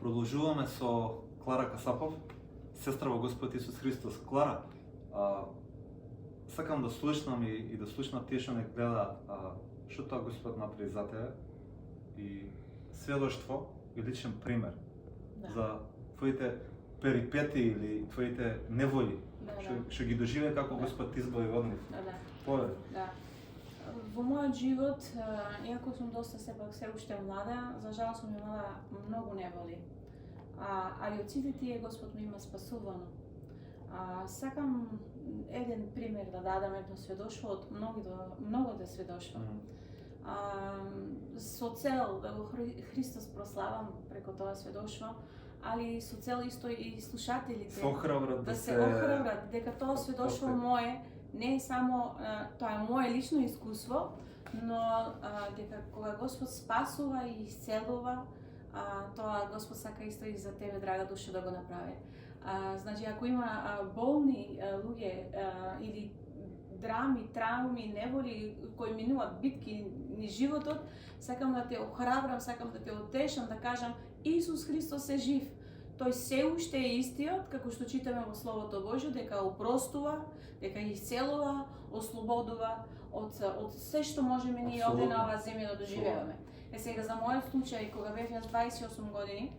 Продолжуваме со Клара Касапов, сестра во Господ Исус Христос. Клара, сакам да слушнам и да слушнат тие што не гледаат што тоа Господ направи за тебе и сведоштво и личен пример за твоите перипети или твоите неволи што ги доживеа како Господ ти избави од нив. Повели. Во мојот живот, иако сум доста сепак се уште млада, за жал сум имала многу неволи. Али од сите тие Господ ме има спасувано. Сакам еден пример да дадам, едно сведоштво од многото сведоштва. Со цел да го Христос прославам преку тоа сведоштво, али со цел исто и слушателите да се охрабрат дека тоа сведоштво мое не е само тоа е мое лично искуство, но дека кога Господ спасува и исцелува, тоа Господ сака исто и за тебе, драга душа, да го направи. Значи, ако има болни луѓе или драми, трауми, неволи кои минуваат битки низ животот, сакам да те охрабрам, сакам да те утешам, да кажам Исус Христос е жив. Тој се уште е истиот, како што читаме во Словото Божјо, дека опростува, дека исцелува, ослободува од се што можеме ние овде на оваа земја да доживееме. Сега за мојот случај, кога бев јас 28 години,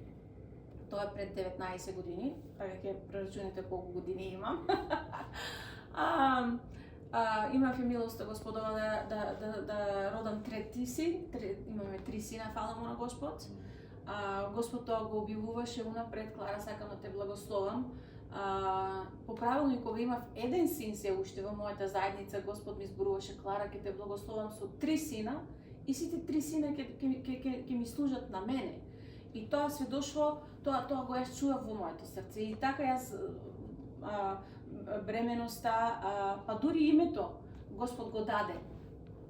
тоа е пред 19 години, така ќе прерачунете колку години имам. Имав и милоста Господова да родам трети син, имаме 3 сина, фала му на Господ. Господ тоа го објавуваше унапред, Клара, сакам да те благословам. По правилно и кога имав еден син се уште во мојата заедница, Господ ми зборуваше: Клара, ќе те благословам со 3 сина и сите 3 сина ќе ми служат на мене. И тоа сведоштво, тоа го јас чував во моето срце. И така јас бременоста, па дури името Господ го даде,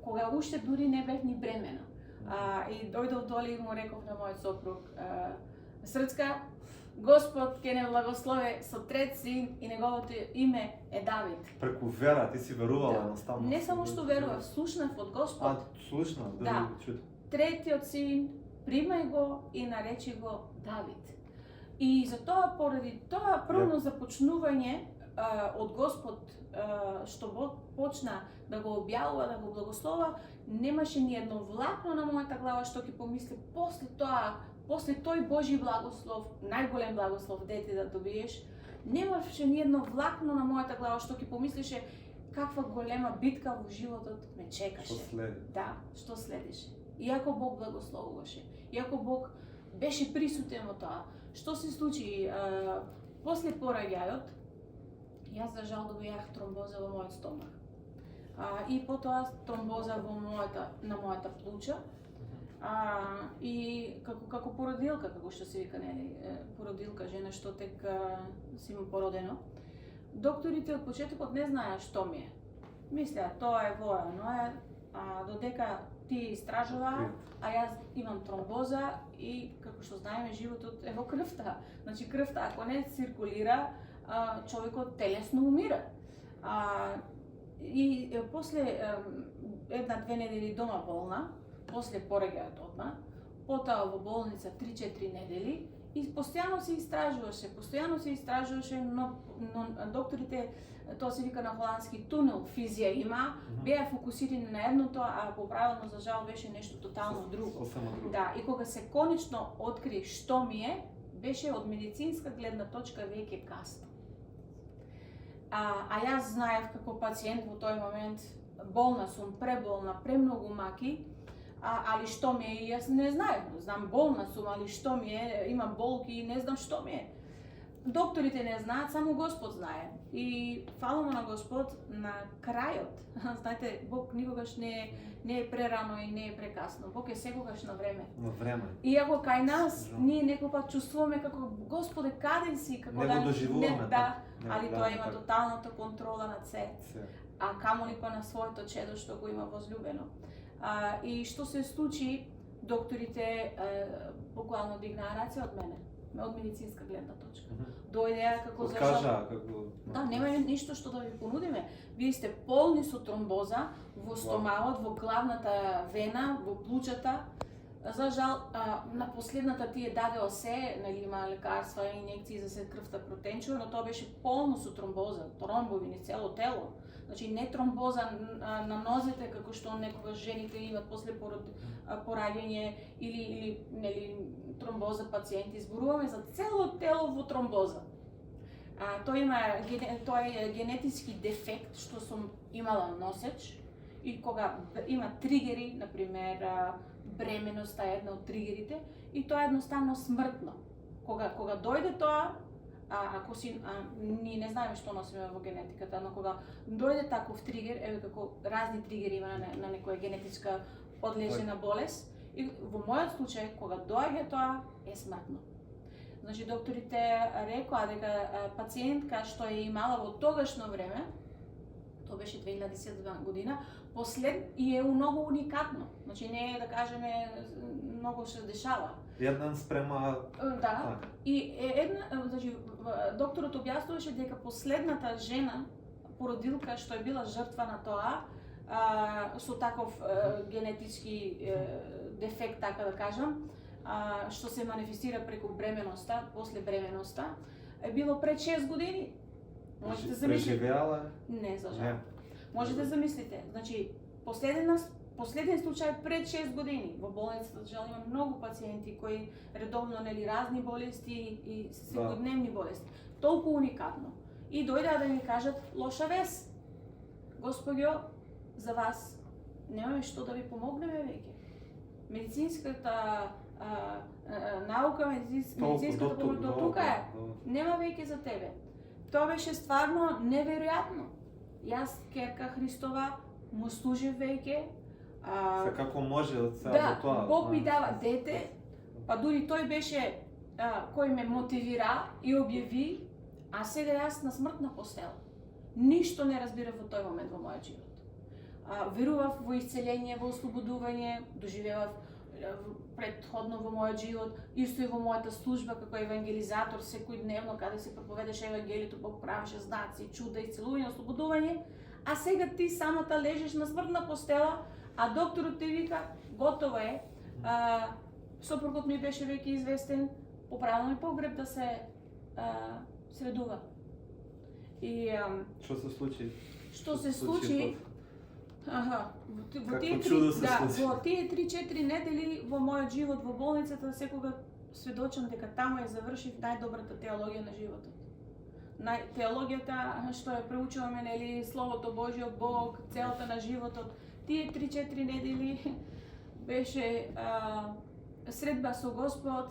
кога уште дури не бев ни бремена. И дојдов доле и му реков на мојот сопруг: Срцка, Господ ќе не благослови со трет син и неговото име е Давид. Преку вера ти си верувала едноставно. Не само што верував, слушнав од Господ. Слушнав, да. Третиот син примај го и наречи го Давид. И за тоа, поради тоа првно започнување од Господ, што Бог почна да го објавува, да го благослова, немаше ни едно влакно на мојата глава што ќе помисли после тој Божи благослов, најголем благослов дете да добиеш, немаше ни едно влакно на мојата глава што ќе помислише каква голема битка во животот ме чекаше. Што следи? Да, што следеше. Иако Бог благословуваше, иако Бог беше присутен во тоа. Што се случи? После пораѓајот, јас за жал добијах тромбоза во мојот стомах. И потоа тромбоза на мојата плуча. И како породилка, како што се вика, породилка, жена што тек си му породено, докторите од почетокот не знаеа што ми е. Мислеа, тоа е воено, додека тие истражуваа, а јас имам тромбоза и, како што знаеме, животот е во крвта. Значи, крвта ако не циркулира, човекот телесно умира. И после 1-2 недели дома болна, после пораѓајот одма, потоа во болница 3-4 недели и постојано се истражуваше, но докторите, тоа се вика на холандски тунел физија има, беа фокусирани на едното, а поправилно за жал беше нешто тотално друго. Да, и кога се конечно откри што ми е, беше од медицинска гледна точка веќе касно. Јас знаев како пациент во тој момент, болна сум, преболна, премногу маки, али што ми е, јас не знаев, знам болна сум, али што ми е, имам болки и не знам што ми е. Докторите не знаат, само Господ знае. И фала му на Господ, на крајот, знаете, Бог никогаш не е прерано и не е прекасно. Бог е секогаш на време. На време. Иако кај нас, ние некој пат чувствуваме како Господе, каде си, како не го доживуваме. Али тоа има тоталната контрола над се. А камоли па на своето чедо што го има возлюбено. И што се случи, докторите буквално дигнаа раце од мене, од медицинска гледна точка. Дојдеа како кажа, да, нема ништо што да ви понудиме. Вие сте полни со тромбоза во стомаот, во главната вена, во плучата. За жал, на последната тие дадео се, нели има лекарства и инjekции за се крвта протенчува, но тоа беше полно со тромбоза, тромбови низ цело тело. Значи не тромбоза на нозете како што некогаш жените имаат после пораѓање или нели тромбоза пациенти, зборуваме за цело тело во тромбоза. Тоа е генетички дефект што сум имала носеч и кога има тригери, например бременоста е една од тригерите и тоа е едноставно смртно. Кога дојде тоа, ако ние не знаеме што носиме во генетиката, но кога дојде таков тригер, еве како разни тригери има на некоја генетичка подлежена болест, и во мојот случај кога доаѓа тоа е смртно. Значи докторите рекоа дека пациентка што е имала во тогашно време, тоа беше 2007 година, и е многу уникатно. Значи не е да кажеме многу се дешава. Еден спрема. Да. И значи докторот објаснуваше дека последната жена породилка што е била жртва на тоа со таков генетички дефект, така да кажам, што се манифестира преку бременоста, после бременоста, е било пред 6 години. Можете да замислите. Преживеала? Не, за жал. Можете да замислите. Значи, последен случај пред 6 години. Во болницата, за жал, има многу пациенти кои редовно нели разни болести и секојдневни болести. Толку уникатно. И дојдаа да ми кажат лоша вест. Господјо, за вас немаме што да ви помогнеме веќе. Медицинската наука, медицинската помош до тука е. Нема веќе за тебе. Тоа беше стварно неверојатно. Јас, керка Христова, му служев веќе. Како може од сега до тоа? Да, Бог ми дава дете, па дури тој беше кој ме мотивира и објави, а сега јас на смртна постела. Ништо не разбирав во тој момент во мојот живот. Верував во исцеление, во ослободување, доживевав претходно во мојот живот, исто и во мојата служба како евангелизатор, секојдневно каде се проповедаше евангелието, Бог правеше знаци, чуда, исцелување, ослободување, а сега ти самата лежиш на смртна постела, а докторот ти вика, готово е, сопругот ми беше веќе известен, поправено и погреб да се средува. И Што се случи? Што се случи? Во тие 3-4 недели во мојот живот во болницата секога сведочам дека таму ја завршив најдобрата теологија на животот. Теологијата што ја преучуваме, нели, Словото Божјо, Бог, целата на животот. Тие 3-4 недели беше средба со Господ,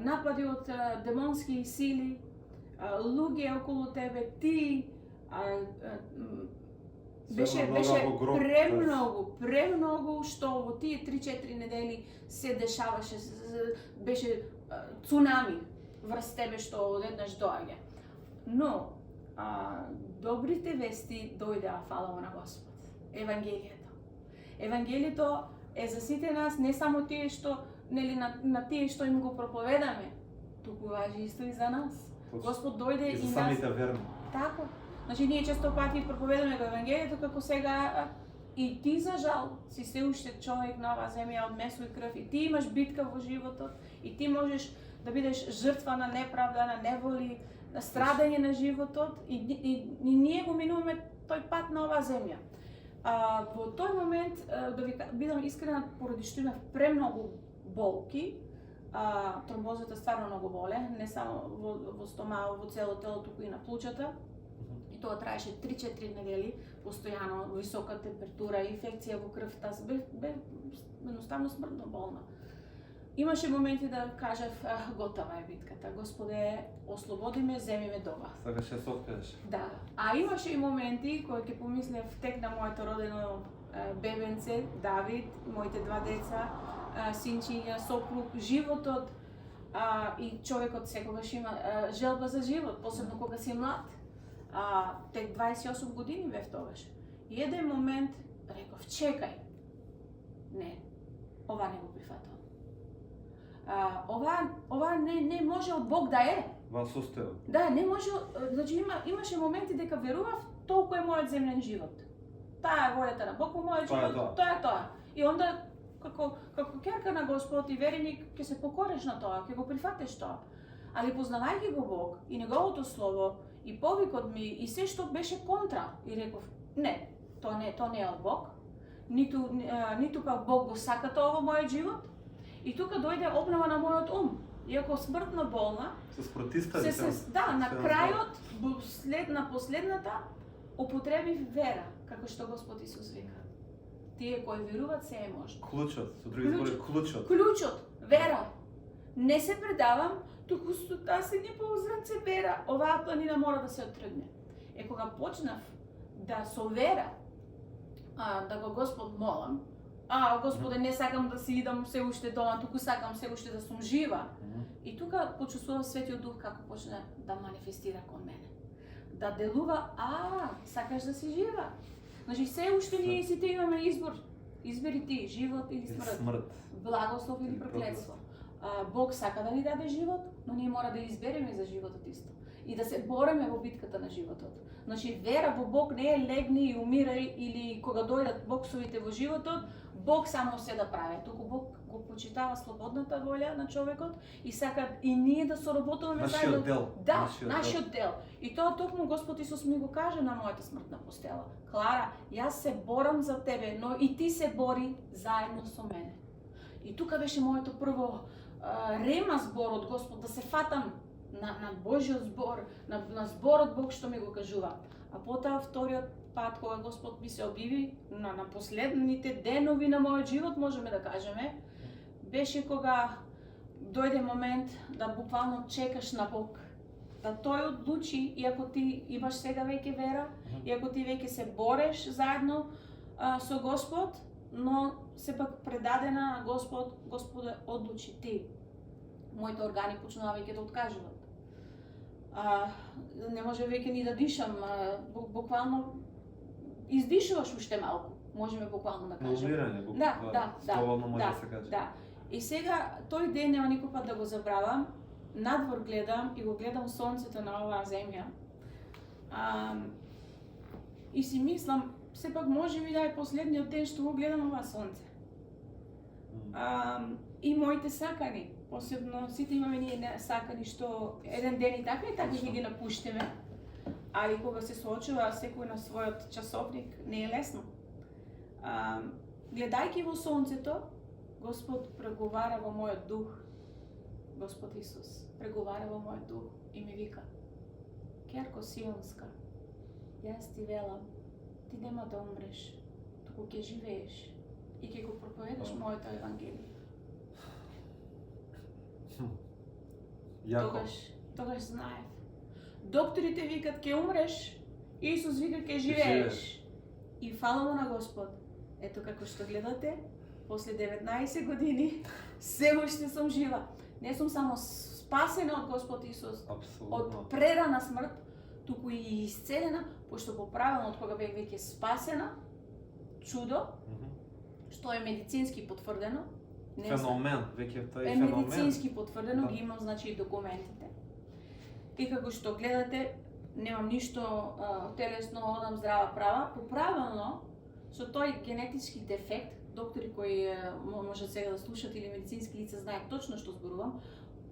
напади од демонски сили, луѓе околу тебе, ти беше премногу што во тие 3-4 недели се дешаваше, беше цунами врз тебе што одеднаш доаѓа. Но добрите вести дојдеа, фала на Господ. Евангелието. Евангелието е за сите нас, не само тие што нели на тие што им го проповедаме, туку важи исто и за нас. Господ дојде и за нас. самите верни. Така. Значи ние често пати проповедаме го Евангелието како сега и ти за жал си се уште човек на оваа земја од месо и крв и ти имаш битка во животот и ти можеш да бидеш жртва на неправда, на неволи, на страдање на животот и ние го минуваме тој пат на оваа земја. Во тој момент, да ви бидам искрена, поради што имав премногу болки, тромбозата стварно многу боле, не само во стомао, во цело тело, туку и на плучата. И тоа траеше 3-4 недели, постојано висока температура, инфекција во крвта, бе едноставно смртно болна. Имаше моменти да кажав, готова е битката, Господе, ослободи ме, земи ме дома. Сакаш да се откажеш. Да, а имаше и моменти кои ќе помислев тек на моето родено бебенце, Давид, моите 2 деца, синчиња, сопруг, животот и човекот секогаш има желба за живот, посебно кога си млад. Тек 28 години бев тогаш. И еден момент реков, чекај. Не, ова не го прифатам. Ова не може од Бог да е. Вас оставил. Да, не може, значи имаше моменти дека верував толку е мојот земен живот. Таа е волјата на Бог во мојот живот, тоа е тоа. И онда како ќерка на Господ и вереник ќе се покориш на тоа, ќе го прифатиш тоа. Али познавајќи го Бог и неговото слово и повикот ми и се што беше контра и реков, не, тоа не е од Бог. Ниту пак Бог го сака тоа во мојот живот. И тука дојде обнова на мојот ум. Иако смртно болна, се спротистави на крајот, на последната, употребив вера, како што Господ Исус вика. Тие кои веруваат се е можно. Клучот, со други збори, клучот. Клучот, вера. Не се предавам, туку се ни поузранце вера. Оваа планина мора да се оттргне. Кога почнав да со вера да го Господ молам, Господе, не сакам да си идам се уште дома, туку сакам се уште да сум жива. И тука почувствував Светиот Дух како почна да манифестира кон мене. Да делува, сакаш да си жива. Значи се уште ние сите имаме избор. Избери ти, живот или смрт. Благослов или проклетство. Бог сака да ни даде живот, но ние мора да избереме за животот исто. И да се бореме во битката на животот. Значи вера во Бог не е легни и умирај или кога дојдат боксовите во животот, Бог само се да прави. Туку Бог го почитава слободната волја на човекот и сака и ние да соработуваме заедно. Нашиот дел. Да, нашиот дел. И тоа токму Господ Исус ми го каже на мојата смртна постела. Клара, јас се борам за тебе, но и ти се бори заедно со мене. И тука беше моето прво рема збор од Господ, да се фатам на Божиот збор, на зборот Бог што ми го кажува. А потоа вториот пат кога Господ ми се објави на последните денови на мојот живот, можеме да кажеме, беше кога дојде момент да буквално чекаш на Бог. Да тој одлучи, иако ти имаш сега веќе вера, иако ти веќе се бореш заедно со Господ, но сепак предадена на Господ, Господе, одлучи ти. Моите органи почнува веќе да откажуваат. Не може веќе ни да дишам, буквално издишуваш уште малку, можеме буквално да кажеме. Умирање, слободно може да се каже. Да. И сега тој ден нема никој пат да го забравам. Надвор гледам и го гледам сонцето на оваа земја. И си мислам, сепак може би да е последниот ден што го гледам ова сонце. И моите сакани, посебно сите имаме ние сакани што еден ден и така ќе ги напуштиме. Али кога се соочува секој на својот часовник, не е лесно. Гледајќи во сонцето, Господ преговара во мојот дух. Господ Исус преговара во мојот дух и ми вика: Ќерко Сионска, јас ти велам, ти нема да умреш, туку ќе живееш и ќе го проповедаш моето евангелие. Тогаш знаев. Докторите викат ќе умреш, Исус вика ќе живееш. И фала му на Господ. Ето како што гледате, после 19 години, се уште сум жива. Не сум само спасена од Господ Исус, од прерана смрт, туку и исцелена, пошто по правилно од кога бев веќе спасена, чудо, што е медицински потврдено. Феномен, веќе тој е феномен. Медицински потврдено, ги имам значи и документите. И како што гледате, немам ништо телесно, одам здрава права, поправилно со тој генетички дефект, доктори кои може сега да слушат или медицински лица знаат точно што зборувам,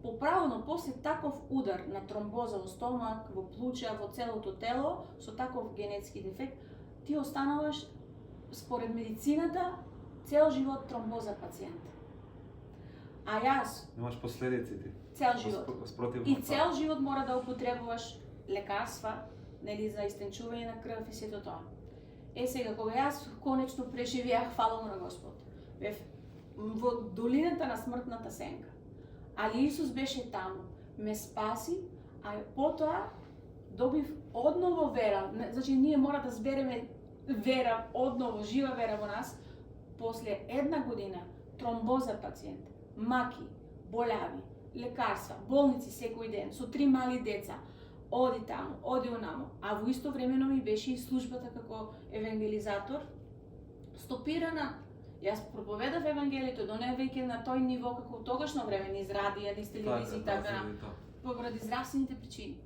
поправилно после таков удар на тромбоза во стомак, во плуќа, во целото тело, со таков генетски дефект, ти остануваш според медицината цел живот тромбоза пациент. А јас имаш последиците. Цел живот. И цел живот мора да употребуваш лекарства, нели, за истенчување на крв и сето тоа. Сега, кога јас конечно преживеах, фала му на Господ, бев во долината на смртната сенка. Али Исус беше таму, ме спаси, а потоа добив одново вера. Значи, ние мора да збереме вера, одново, жива вера во нас, после една година тромбоза пациент, маки, боляви, лекарства, болници секој ден, со 3 мали деца, оди таму, оди онамо, а во исто времено ми беше и службата како евангелизатор стопирана. Јас проповедав евангелието, но не веќе на тој ниво како тогашно време, низ радија, низ телевизија и така, поради здравствените причини.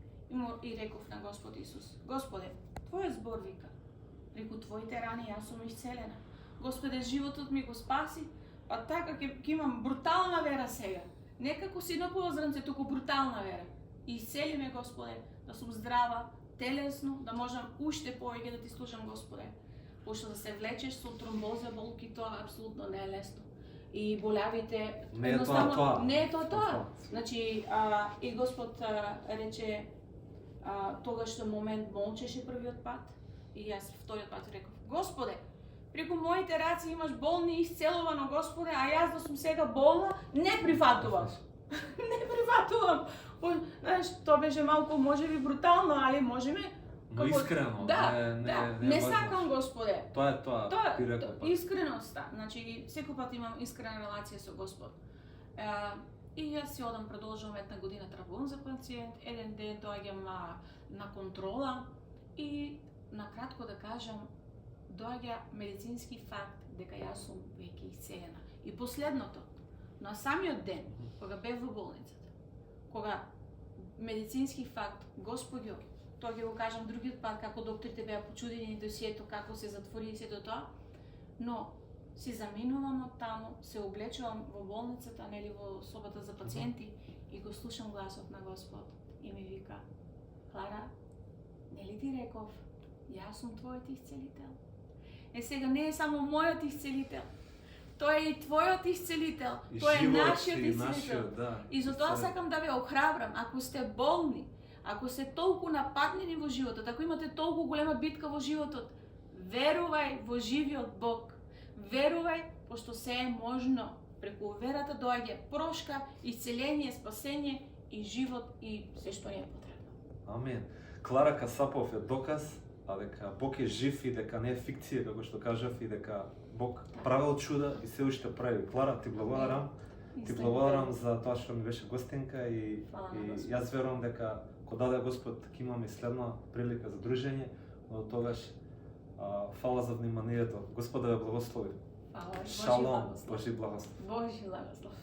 И реков на Господ Исус: Господе, Твојот збор вика, преку Твоите рани јас сум исцелена. Господе, животот ми го спаси, така ќе имам брутална вера сега. Не како синопово зрнце, туку брутална вера. И исцели ме, Господе, да сум здрава, телесно, да можам уште повеќе да ти служам, Господе. Пошто да се влечеш со тромбоза, болки, тоа апсолутно не е лесно. И болявите, не е тоа. Не е тоа. Значи, и Господ рече, тогаш што момент молчеше првиот пат, и јас вториот пат реков, Господе, преку моите раци имаш болни исцелувано, Господе, а јас да сум сега болна, не прифатувам. Не прифатувам. Знаеш, тоа беше малку можеби брутално, али можеме. Но искрено. Не сакам, Господе. Тоа е тоа. Искреноста. Значи, секој пат имам искрена релација со Господ. И јас си одам, продолжувам една година трагувам за пациент, еден ден доаѓам на контрола и накратко да кажам, доаѓа медицински факт дека јас сум веќе исцелена. И последното, на самиот ден, кога бев во болницата, кога медицински факт, Господјо, тоа ќе го кажам другиот пат како докторите беа почудени досието како се затвори и сето тоа, но си заминувам од таму, се облечувам во болницата, нели во собата за пациенти и го слушам гласот на Господ и ми вика: Клара, нели ти реков, јас сум твојот исцелител. Сега не е само мојот исцелител, тој е и твојот исцелител, тој е нашиот исцелител. И затоа сакам да ве охрабрам, ако сте болни, ако сте толку нападнени во животот, ако имате толку голема битка во животот, верувај во живиот Бог. Верувај, пошто се е можно. Преку верата доаѓа прошка, исцеление, спасение и живот и се што ни е потребно. Амин. Клара Касапов е доказ, дека Бог е жив и дека не е фикција, како што кажав, и дека Бог правил чуда и се уште прави. Клара, ти благодарам. Ти благодарам за тоа што ми беше гостинка и јас верувам дека кога даде Господ ќе имаме следна прилика за дружење, но тогаш фала за вниманието. Господ да ве благослови. Фала. Шалом. Божи благослов. Божи благослов.